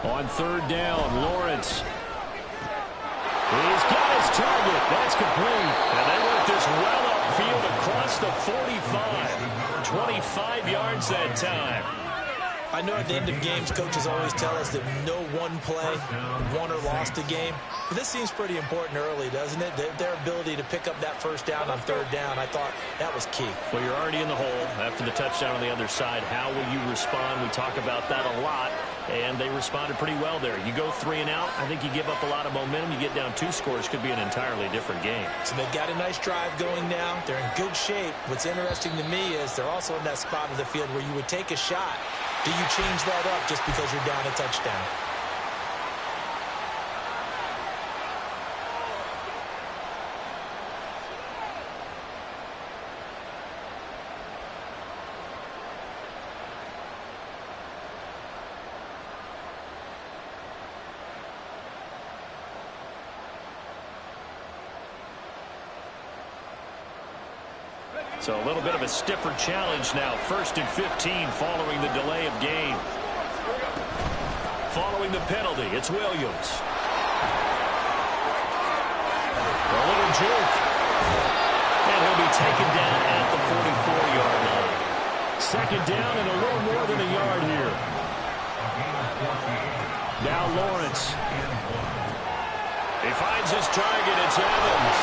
On third down, Lawrence. He's got his target. That's complete. And they work this well upfield across the 45. 25 yards that time. I know at the end of games, coaches always tell us that no one play won or lost a game. But this seems pretty important early, doesn't it? Their ability to pick up that first down on third down, I thought that was key. Well, you're already in the hole after the touchdown on the other side. How will you respond? We talk about that a lot, and they responded pretty well there. You go 3 and out, I think you give up a lot of momentum. You get down 2 scores, could be an entirely different game. So they've got a nice drive going now. They're in good shape. What's interesting to me is they're also in that spot of the field where you would take a shot. Do you change that up just because you're down a touchdown? So a little bit of a stiffer challenge now. 1st and 15 following the delay of game. Following the penalty, it's Williams. A little juke. And he'll be taken down at the 44-yard line. 2nd down and a little more than a yard here. Now Lawrence. He finds his target. It's Evans.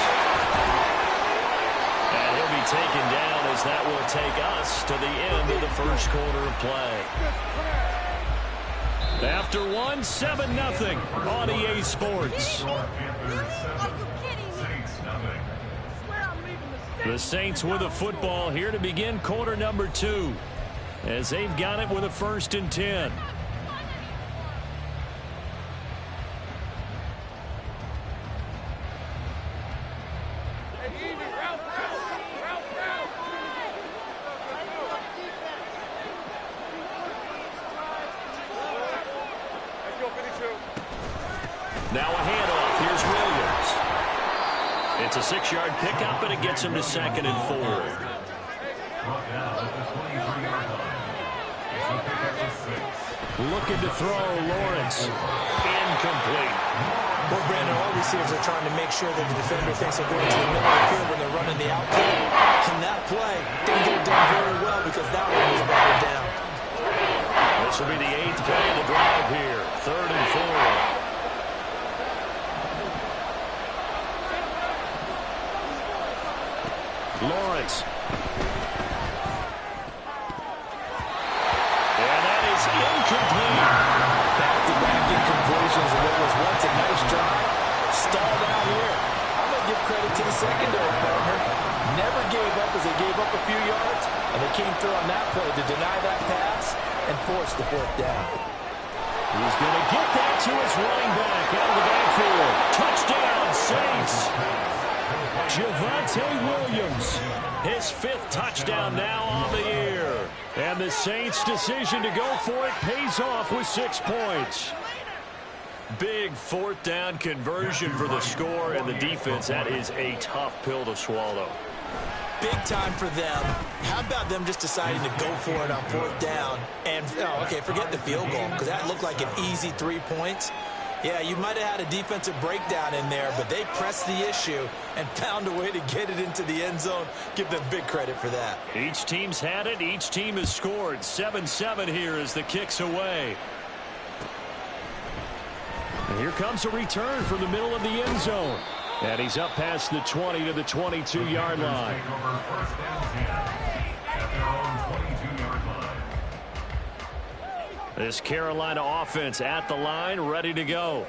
And he'll be taken down as that will take us to the end of the first quarter of play. After 1, 7-0 on EA Sports. The Saints with a football here to begin quarter number 2. As they've got it with a 1st and 10. Now a handoff. Here's Williams. It's a 6-yard pickup, and it gets him to 2nd and 4. Looking to throw, Lawrence. Incomplete. Well, Brandon, all receivers are trying to make sure that the defender thinks they're going to the middle of the field when they're running the outfield. And that play didn't get it done very well because that one was batted down. This will be the 8th play of the drive here. 3rd and 4. Lawrence. And that is incomplete. Back-to-back incompletions of what was once a nice drive. Stalled out here. I'm going to give credit to the secondary partner. Never gave up as they gave up a few yards, and they came through on that play to deny that pass and force the 4th down. He's going to get that to his running back out of the backfield. Touchdown, Saints. Javonte Williams, his 5th touchdown now on the year. And the Saints' decision to go for it pays off with 6 points. Big 4th down conversion for the score, and the defense, that is a tough pill to swallow. Big time for them. How about them just deciding to go for it on 4th down? And, okay, forget the field goal, because that looked like an easy 3 points. Yeah, you might have had a defensive breakdown in there, but they pressed the issue and found a way to get it into the end zone. Give them big credit for that. Each team's had it. Each team has scored. 7-7 here as the kick's away. And here comes a return from the middle of the end zone. And he's up past the 20 to the 22-yard line. This Carolina offense at the line, ready to go.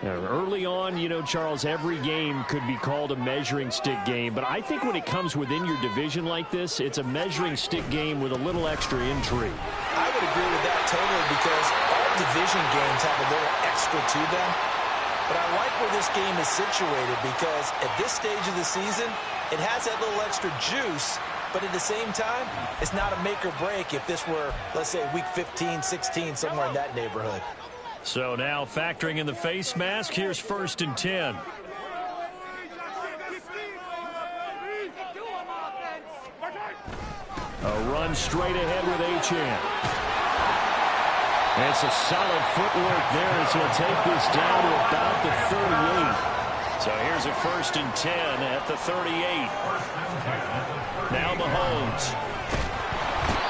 Now, early on, you know, Charles, every game could be called a measuring stick game. But I think when it comes within your division like this, it's a measuring stick game with a little extra intrigue. I would agree with that totally because all division games have a little extra to them. But I like where this game is situated because at this stage of the season, it has that little extra juice. But at the same time, it's not a make or break if this were, let's say, week 15, 16, somewhere in that neighborhood. So now factoring in the face mask, here's 1st and 10. A run straight ahead with Achane. And some solid footwork there as he'll take this down to about the 38. So here's a 1st and 10 at the 38. Now Mahomes.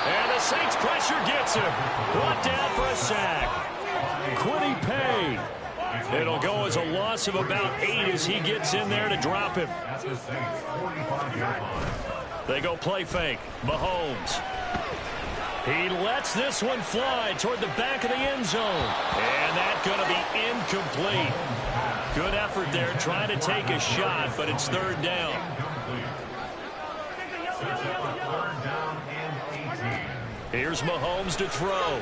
And the Saints pressure gets him. Brought down for a sack. Quiddy Pay. It'll go as a loss of about 8 as he gets in there to drop him. They go play fake. Mahomes. He lets this one fly toward the back of the end zone. And that's going to be incomplete. Good effort there trying to take a shot, but it's 3rd down. Here's Mahomes to throw.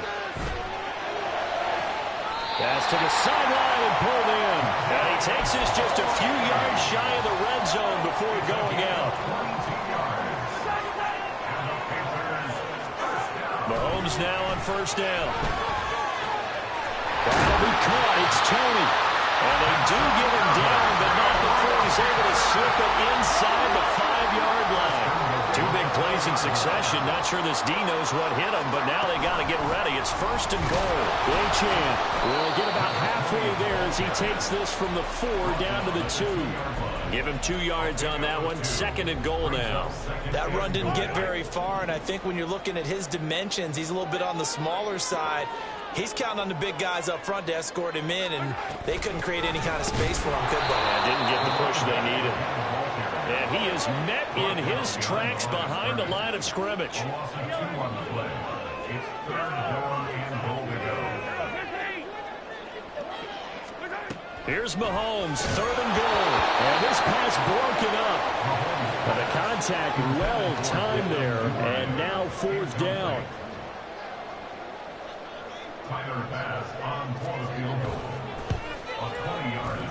Pass to the sideline and pulled in. And he takes this just a few yards shy of the red zone before going out. Mahomes now on 1st down. That'll be caught. It's Tony. And they do get him down, but not before he's able to slip it inside the 5-yard line. 2 big plays in succession. Not sure this D knows what hit him, but now they got to get ready. It's 1st and goal. Achane will get about halfway there as he takes this from the 4 down to the 2. Give him 2 yards on that one. 2nd and goal now. That run didn't get very far, and I think when you're looking at his dimensions, he's a little bit on the smaller side. He's counting on the big guys up front to escort him in, and they couldn't create any kind of space for him, could they? Didn't get the push they needed. And he is met in his tracks behind the line of scrimmage. Here's Mahomes, 3rd and goal. And this pass broken up. But the contact well timed there, and now 4th down.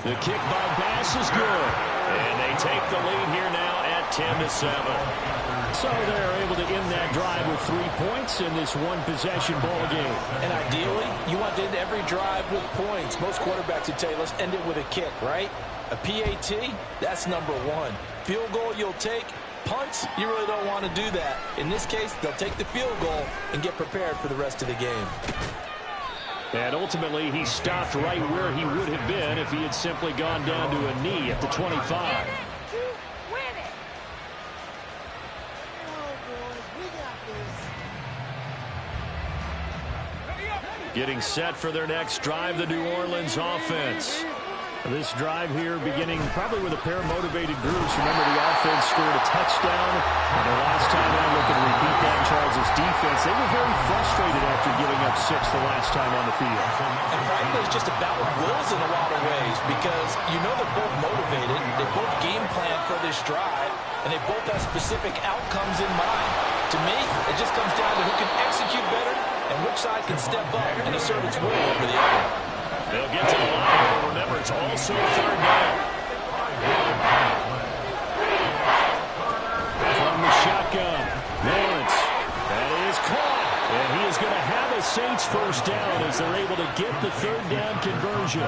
The kick by Bass is good. And they take the lead here now at 10-7. So they're able to end that drive with 3 points in this one-possession ball game. And ideally, you want to end every drive with points. Most quarterbacks would tell you, let's end it with a kick, right? A PAT, that's number 1. Field goal you'll take. Punts, you really don't want to do that. In this case, they'll take the field goal and get prepared for the rest of the game. And ultimately, he stopped right where he would have been if he had simply gone down to a knee at the 25. Getting set for their next drive, the New Orleans offense. This drive here beginning probably with a pair of motivated groups. Remember, the offense scored a touchdown. And the last time out, look at repeat that in Charles' defense. They were very frustrated after giving up 6 the last time on the field. And frankly, it's just a battle of wills in a lot of ways because you know they're both motivated. They both game plan for this drive, and they both have specific outcomes in mind. To me, it just comes down to who can execute better and which side can step up and assert its will over the other. They'll get to the line, but remember, it's also 3rd down. From the shotgun, Lawrence. That is caught. And he is going to have a Saints 1st down as they're able to get the 3rd down conversion.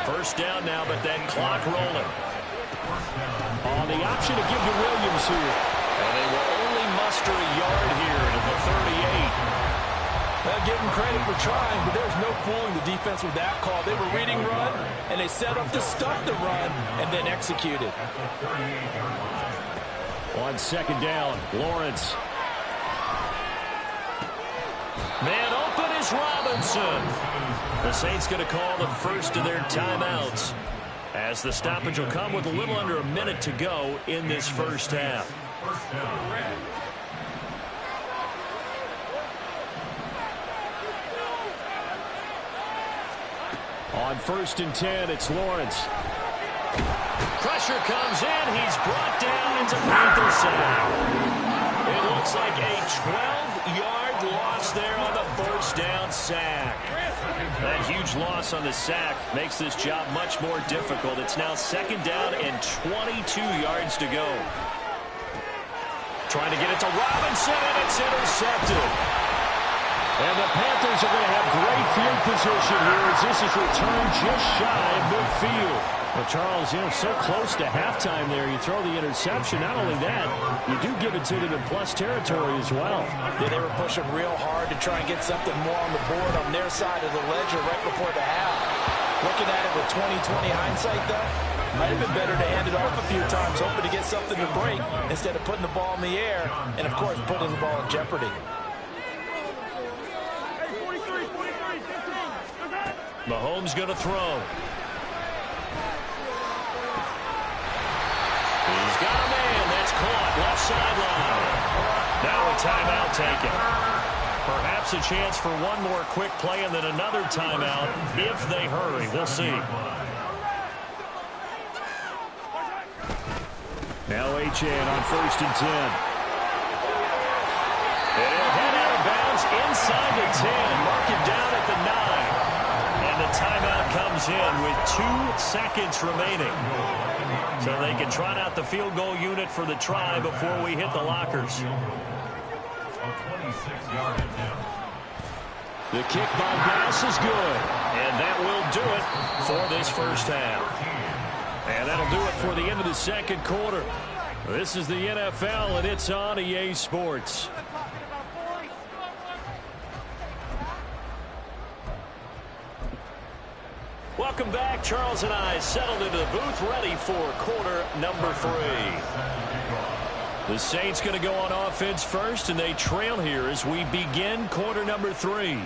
1st down now, but that clock rolling. On the option to give to Williams here. And they will only muster a yard here to the 38. Well, give them credit for trying, but there's no fooling the defense with that call. They were reading run, and they set up to stuff the run, and then executed. On 2nd down, Lawrence. Man open is Robinson. The Saints going to call the first of their timeouts, as the stoppage will come with a little under a minute to go in this 1st half. On 1st and 10, it's Lawrence. Pressure comes in. He's brought down into Panther sack. It looks like a 12-yard loss there on the 1st down sack. That huge loss on the sack makes this job much more difficult. It's now 2nd down and 22 yards to go. Trying to get it to Robinson, and it's intercepted. And the Panthers are going to have great field position here as this is returned just shy of midfield. Well, Charles, so close to halftime there. You throw the interception. Not only that, you do give it to them in plus territory as well. Yeah, they were pushing real hard to try and get something more on the board on their side of the ledger right before the half. Looking at it with 20/20 hindsight, though, might have been better to hand it off a few times, hoping to get something to break instead of putting the ball in the air and, of course, putting the ball in jeopardy. Mahomes going to throw. He's got a man. That's caught. Left sideline. Now a timeout taken. Perhaps a chance for one more quick play and then another timeout if they hurry. We'll see. Now Achane on 1st and 10. And he'll head out of bounds inside the 10. Mark it down at the 9. And the timeout comes in with 2 seconds remaining. So they can trot out the field goal unit for the try before we hit the lockers. The kick by Bass is good. And that will do it for this first half. And that'll do it for the end of the second quarter. This is the NFL, and it's on EA Sports. Welcome back. Charles and I settled into the booth, ready for quarter number 3. The Saints going to go on offense first, and they trail here as we begin quarter number 3.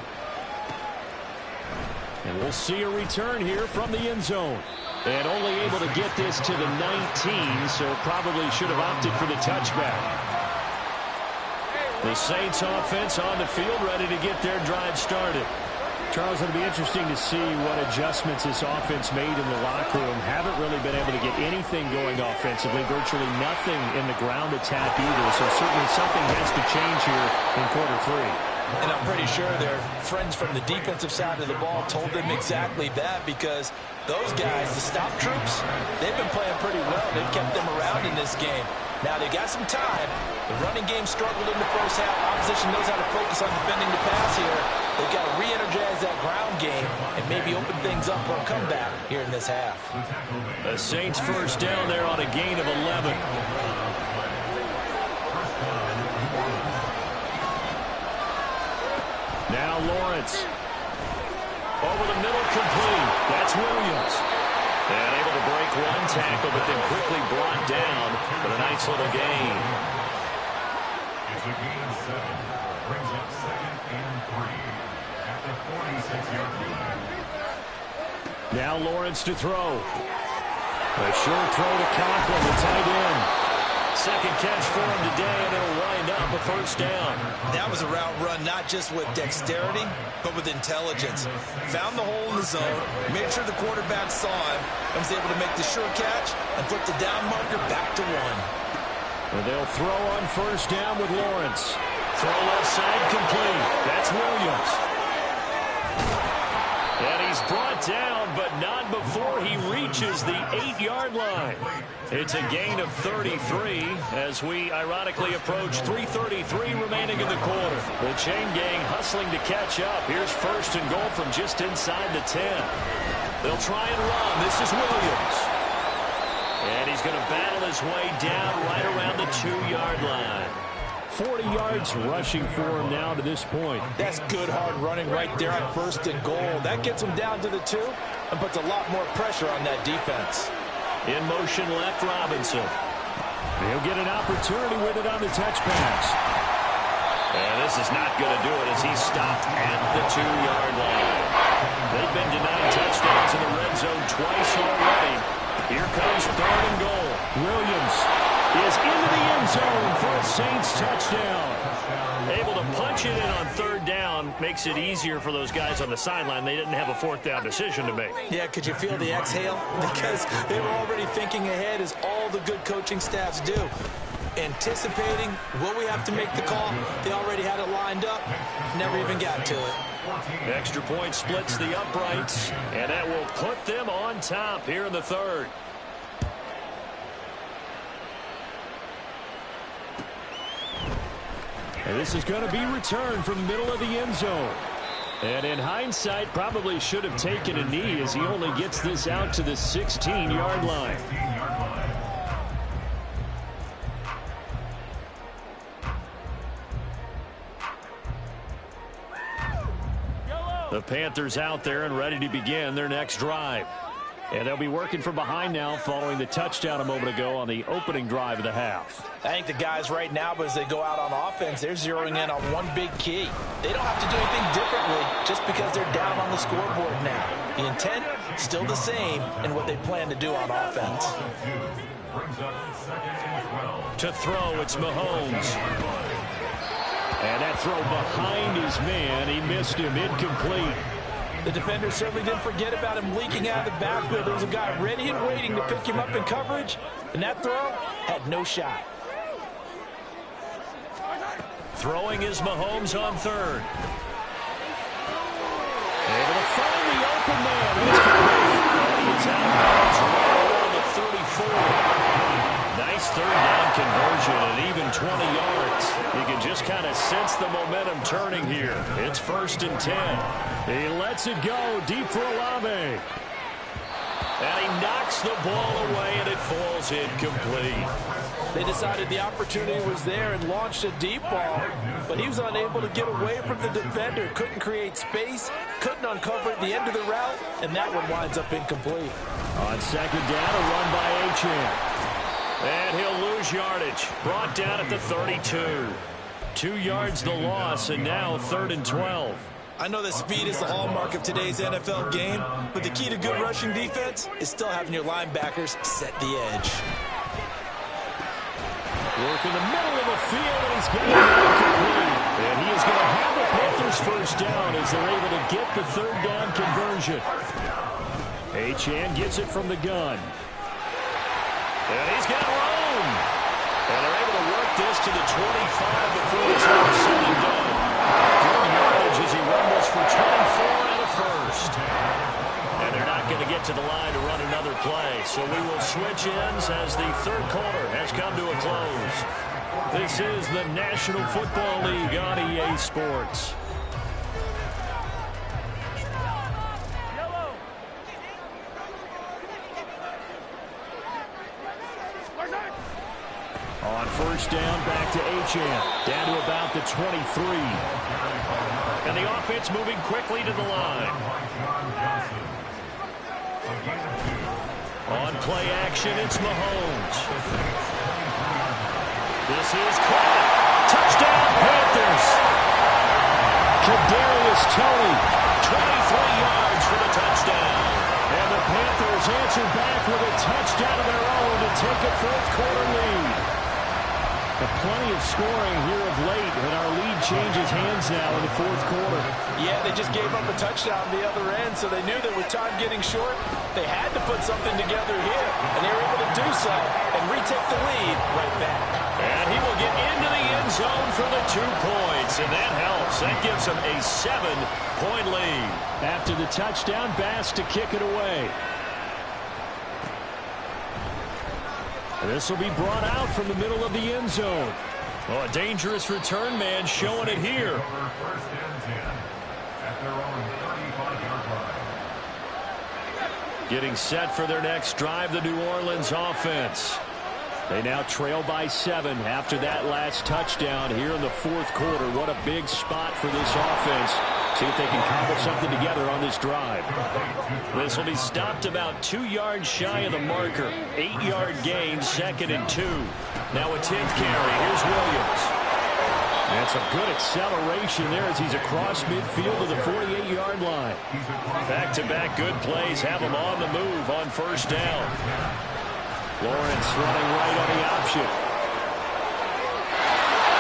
And we'll see a return here from the end zone. And only able to get this to the 19, so probably should have opted for the touchback. The Saints offense on the field, ready to get their drive started. Charles, it'll be interesting to see what adjustments this offense made in the locker room. Haven't really been able to get anything going offensively. Virtually nothing in the ground attack either. So certainly something has to change here in quarter 3. And I'm pretty sure their friends from the defensive side of the ball told them exactly that, because those guys, the stop troops, they've been playing pretty well. They've kept them around in this game. Now, they got some time. The running game struggled in the first half. Opposition knows how to focus on defending the pass here. They've got to re-energize that ground game and maybe open things up for a comeback here in this half. The Saints first down there on a gain of 11. Now Lawrence. Over the middle, complete. That's Williams. And able to break one tackle, but then quickly brought down. But a nice little gain. It's a gain of 7. Brings up 2nd and 3 at the 46-yard line. Now Lawrence to throw. A short throw to Conklin, the tight end. Second catch for him today, and it'll wind up a first down. That was a route run not just with dexterity, but with intelligence. Found the hole in the zone, made sure the quarterback saw him, and was able to make the sure catch and flip the down marker back to 1. And they'll throw on first down with Lawrence. Throw left side, complete. That's Williams. And he's brought down, but not before he reaches the 8-yard line. It's a gain of 33 as we ironically approach 3:33 remaining in the quarter. The chain gang hustling to catch up. Here's first and goal from just inside the 10. They'll try and run. This is Williams. And he's going to battle his way down right around the 2-yard line. 40 yards rushing for him now to this point. That's good hard running right there on first and goal. That gets him down to the 2 and puts a lot more pressure on that defense. In motion left, Robinson. He'll get an opportunity with it on the touch pass. And this is not going to do it as he's stopped at the 2-yard line. They've been denied touchdowns in the red zone twice already. Here comes 3rd and goal. Williams is into the end zone for a Saints touchdown. Able to punch it in on 3rd down makes it easier for those guys on the sideline. They didn't have a 4th down decision to make. Yeah, could you feel the exhale? Because they were already thinking ahead, as all the good coaching staffs do. Anticipating, will we have to make the call? They already had it lined up, never even got to it. Extra point splits the uprights, and that will put them on top here in the 3rd. This is going to be returned from the middle of the end zone. And in hindsight, probably should have taken a knee as he only gets this out to the 16-yard line. The Panthers out there and ready to begin their next drive. And they'll be working from behind now following the touchdown a moment ago on the opening drive of the half. I think the guys right now, but as they go out on offense, they're zeroing in on one big key. They don't have to do anything differently just because they're down on the scoreboard now. The intent, still the same in what they plan to do on offense. To throw, it's Mahomes. And that throw behind his man, he missed him, incomplete. The defender certainly didn't forget about him leaking out of the backfield. There was a guy ready and waiting to pick him up in coverage, and that throw had no shot. Throwing is Mahomes on third. Able to find the open man. It's complete. And he's out of bounds right around the 34. Nice third down conversion and even 20 yards. You can just kind of sense the momentum turning here. It's 1st and 10. He lets it go deep for Olave. And he knocks the ball away and it falls incomplete. They decided the opportunity was there and launched a deep ball, but he was unable to get away from the defender. Couldn't create space, couldn't uncover at the end of the route, and that one winds up incomplete. On second down, a run by Achane. And he'll lose yardage. Brought down at the 32. 2 yards the loss, and now 3rd and 12. I know that speed is the hallmark of today's NFL game, but the key to good rushing defense is still having your linebackers set the edge. Work in the middle of the field, and he's getting it incomplete. And he is going to have the Panthers first down as they're able to get the 3rd down conversion. Achane gets it from the gun. And he's got room. And they're able to work this to the 25 before it's all said and done. Good yardage as he rumbles for 24 and a first. And they're not going to get to the line to run another play. So we will switch ends as the 3rd quarter has come to a close. This is the National Football League on EA Sports. On first down, back to Achane. Down to about the 23. And the offense moving quickly to the line. On play action, it's Mahomes. This is caught. Touchdown, Panthers. Kadarius Toney, 23 yards for the touchdown. And the Panthers answer back with a touchdown of their own to take a 4th quarter lead. Plenty of scoring here of late, and our lead changes hands now in the 4th quarter. Yeah, they just gave up a touchdown on the other end, so they knew that with time getting short, they had to put something together here, and they were able to do so and retake the lead right back. And he will get into the end zone for the 2 points, and that helps. That gives them a 7-point lead. After the touchdown, Bass to kick it away. This will be brought out from the middle of the end zone. Oh, a dangerous return man showing it here. Getting set for their next drive, the New Orleans offense. They now trail by 7 after that last touchdown here in the 4th quarter. What a big spot for this offense. See if they can cobble something together on this drive. This will be stopped about 2 yards shy of the marker. 8-yard gain, 2nd and 2. Now a 10th carry. Here's Williams. And some good acceleration there as he's across midfield to the 48-yard line. Back-to-back good plays have him on the move on first down. Lawrence running right on the option.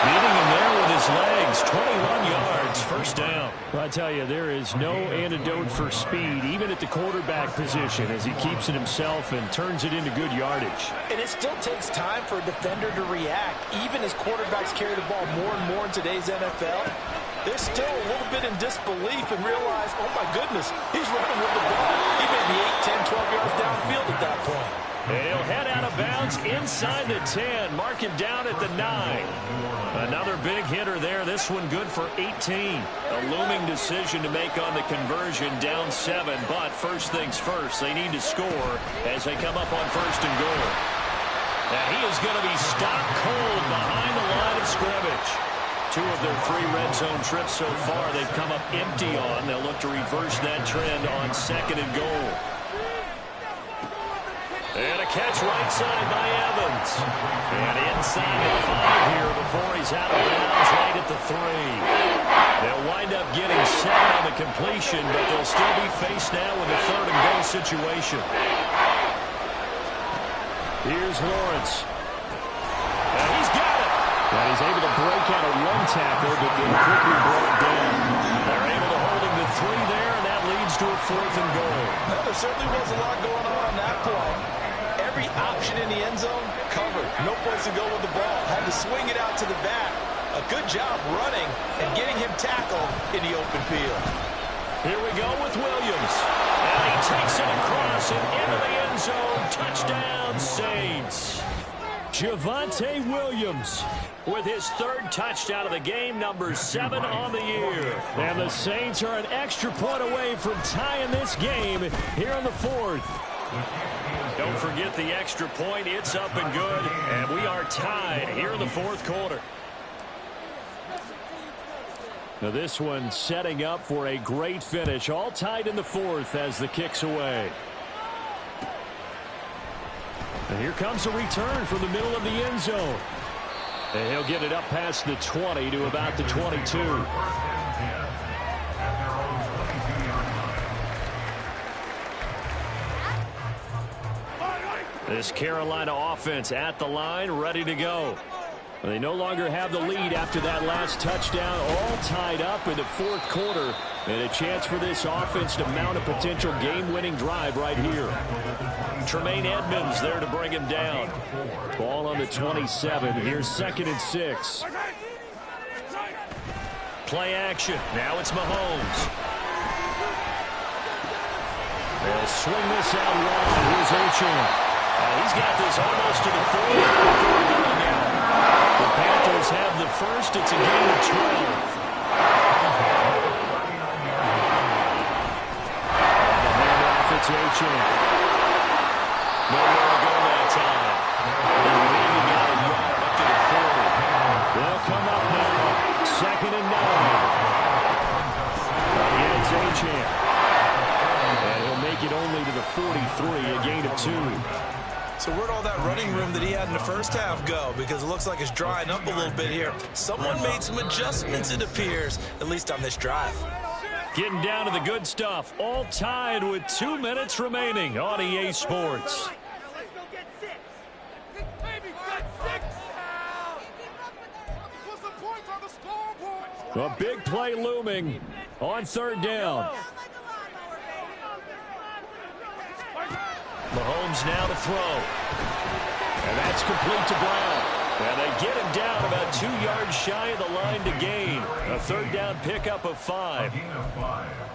Beating him there with his legs. 21 yards, first down. Well, I tell you, there is no antidote for speed, even at the quarterback position, as he keeps it himself and turns it into good yardage. And it still takes time for a defender to react, even as quarterbacks carry the ball more and more in today's NFL. They're still a little bit in disbelief and realize, oh my goodness, he's running with the ball. He may be 8, 10, 12 yards downfield at that point. And he'll head out of bounds inside the 10. Mark him down at the 9. Another big hitter there. This one good for 18. A looming decision to make on the conversion, down 7. But first things first, they need to score as they come up on first and goal. And he is going to be stopped cold behind the line of scrimmage. 2 of their 3 red zone trips so far they've come up empty on. They'll look to reverse that trend on second and goal. And a catch right side by Evans. And inside at 5 here before he's out of bounds right at the 3. They'll wind up getting 7 on the completion, but they'll still be faced now with a third and goal situation. Here's Lawrence. And he's got it. And he's able to break out of 1 tackle, but then quickly brought down. They're able to hold him to 3 there, and that leads to a 4th and goal. Well, there certainly was a lot going on that play. Every option in the end zone covered. No place to go with the ball. Had to swing it out to the back. A good job running and getting him tackled in the open field. Here we go with Williams. And he takes it across and into the end zone. Touchdown, Saints. Javonte Williams with his 3rd touchdown of the game, number 7 on the year. And the Saints are an extra point away from tying this game here in the 4th. Don't forget the extra point. It's up and good. And we are tied here in the 4th quarter. Now this one setting up for a great finish. All tied in the 4th as the kick's away. And here comes a return from the middle of the end zone. And he'll get it up past the 20 to about the 22. This Carolina offense at the line, ready to go. They no longer have the lead after that last touchdown, all tied up in the 4th quarter. And a chance for this offense to mount a potential game-winning drive right here. Tremaine Edmonds there to bring him down. Ball on the 27. Here's 2nd and 6. Play action. Now it's Mahomes. They'll swing this out wide. Here's Ochoa. He's got this almost to the 40 before going out. The Panthers have the first. It's a gain of 12. The handoff, it's Ochoa. Nowhere to go that time. And maybe got a yard up to the 40. They'll come up now. 2nd and 9. Again, it's Ochoa. And he'll make it only to the 43, a gain of 2. So where'd all that running room that he had in the first half go? Because it looks like it's drying up a little bit here. Someone made some adjustments, it appears, at least on this drive. Getting down to the good stuff. All tied with 2 minutes remaining on EA Sports. A big play looming on 3rd down. Mahomes now to throw. And that's complete to Brown. And they get him down about 2 yards shy of the line to gain. A 3rd down pickup of 5.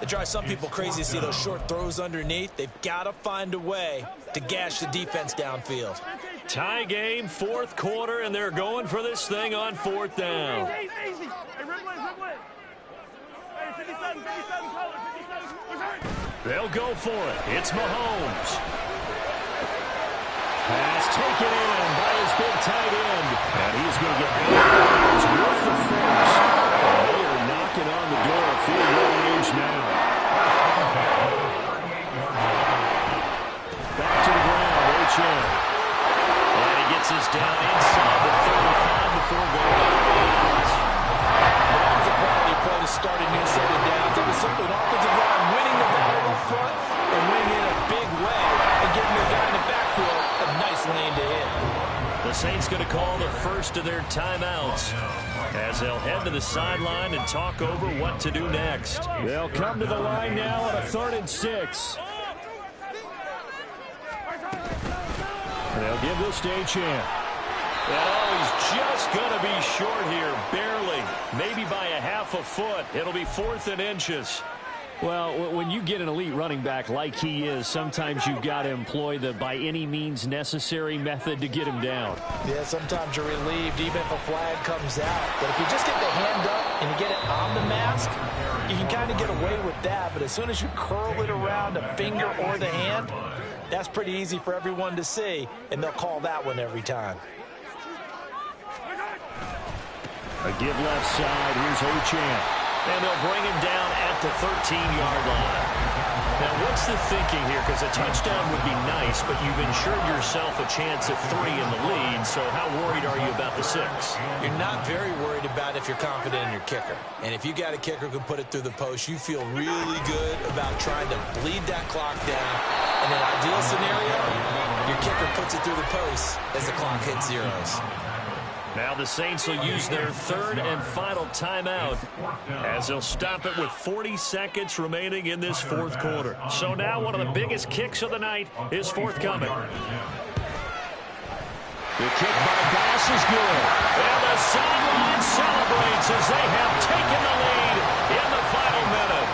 It drives some people crazy to see those short throws underneath. They've got to find a way to gash the defense downfield. Tie game, 4th quarter, and they're going for this thing on 4th down. They'll go for it. It's Mahomes. Pass taken in by his big tight end. And he's going to get out with the first. And they are knocking on the door of field goal range now. Back to the ground, Ochoa. And he gets us down inside the 35 before going out of bounds. That was a quality play to start a new set of downs. It was simply an offensive line winning the battle up front and winning in a big way and giving their guy in the backfield a nice lane to hit. The Saints going to call the first of their timeouts as they'll head to the sideline and talk over what to do next. They'll come to the line now on a 3rd and 6. They'll give this to Achane. Oh, he's just going to be short here, barely. Maybe by a half a foot. It'll be 4th and inches. Well, when you get an elite running back like he is, sometimes you've got to employ the by any means necessary method to get him down. Yeah, sometimes you're relieved even if a flag comes out. But if you just get the hand up and you get it on the mask, you can kind of get away with that. But as soon as you curl it around a finger or the hand, that's pretty easy for everyone to see, and they'll call that one every time. A give left side. Here's Achane. And they'll bring him down at the 13-yard line. Now, what's the thinking here? Because a touchdown would be nice, but you've ensured yourself a chance at 3 in the lead, so how worried are you about the 6? You're not very worried about if you're confident in your kicker. And if you got a kicker who can put it through the post, you feel really good about trying to bleed that clock down. In an ideal scenario, your kicker puts it through the post as the clock hits zeros. Now the Saints will use their 3rd and final timeout as they'll stop it with 40 seconds remaining in this 4th quarter. So now one of the biggest kicks of the night is forthcoming. The kick by Bass is good. And the sideline celebrates as they have taken the lead in the final minute.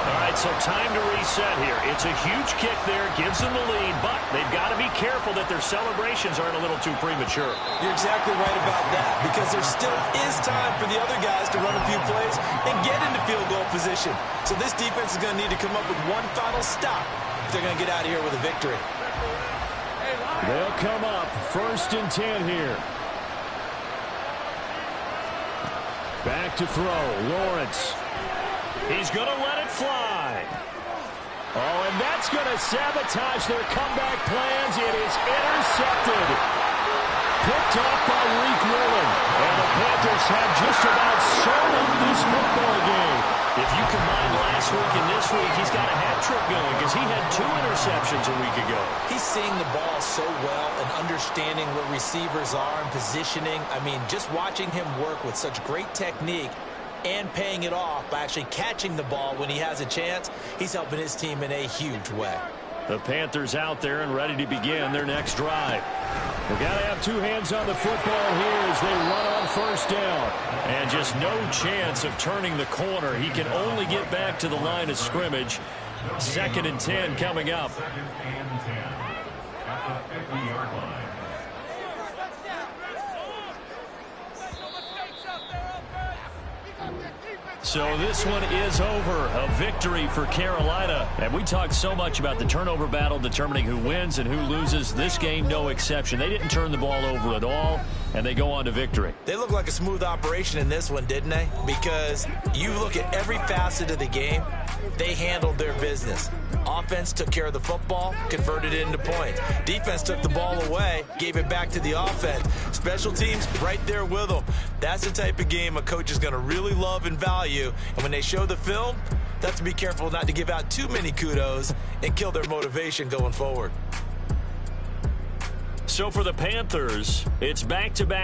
All right, so time to reset here. It's a huge kick there, gives them the lead, but they've got to be careful that their celebrations aren't a little too premature. You're exactly right about that, because there still is time for the other guys to run a few plays and get into field goal position. So this defense is going to need to come up with one final stop if they're going to get out of here with a victory. They'll come up 1st and 10 here. Back to throw, Lawrence. He's going to let it fly. Oh, and that's going to sabotage their comeback plans. It is intercepted. Picked off by Reek Woolen. And the Panthers have just about sewn up this football game. If you combine last week and this week, he's got a hat trick going because he had 2 interceptions a week ago. He's seeing the ball so well and understanding where receivers are and positioning. I mean, just watching him work with such great technique and paying it off by actually catching the ball when he has a chance, he's helping his team in a huge way. The Panthers out there and ready to begin their next drive. They've got to have 2 hands on the football here as they run on 1st down. And just no chance of turning the corner. He can only get back to the line of scrimmage. 2nd and 10 coming up. 2nd and 10 at the 50-yard line. So this one is over. A victory for Carolina. And we talked so much about the turnover battle determining who wins and who loses. This game, no exception. They didn't turn the ball over at all, and they go on to victory. They look like a smooth operation in this one, didn't they? Because you look at every facet of the game, they handled their business. Offense took care of the football, converted it into points. Defense took the ball away, gave it back to the offense. Special teams right there with them. That's the type of game a coach is going to really love and value. And when they show the film, they have to be careful not to give out too many kudos and kill their motivation going forward. So for the Panthers, it's back-to-back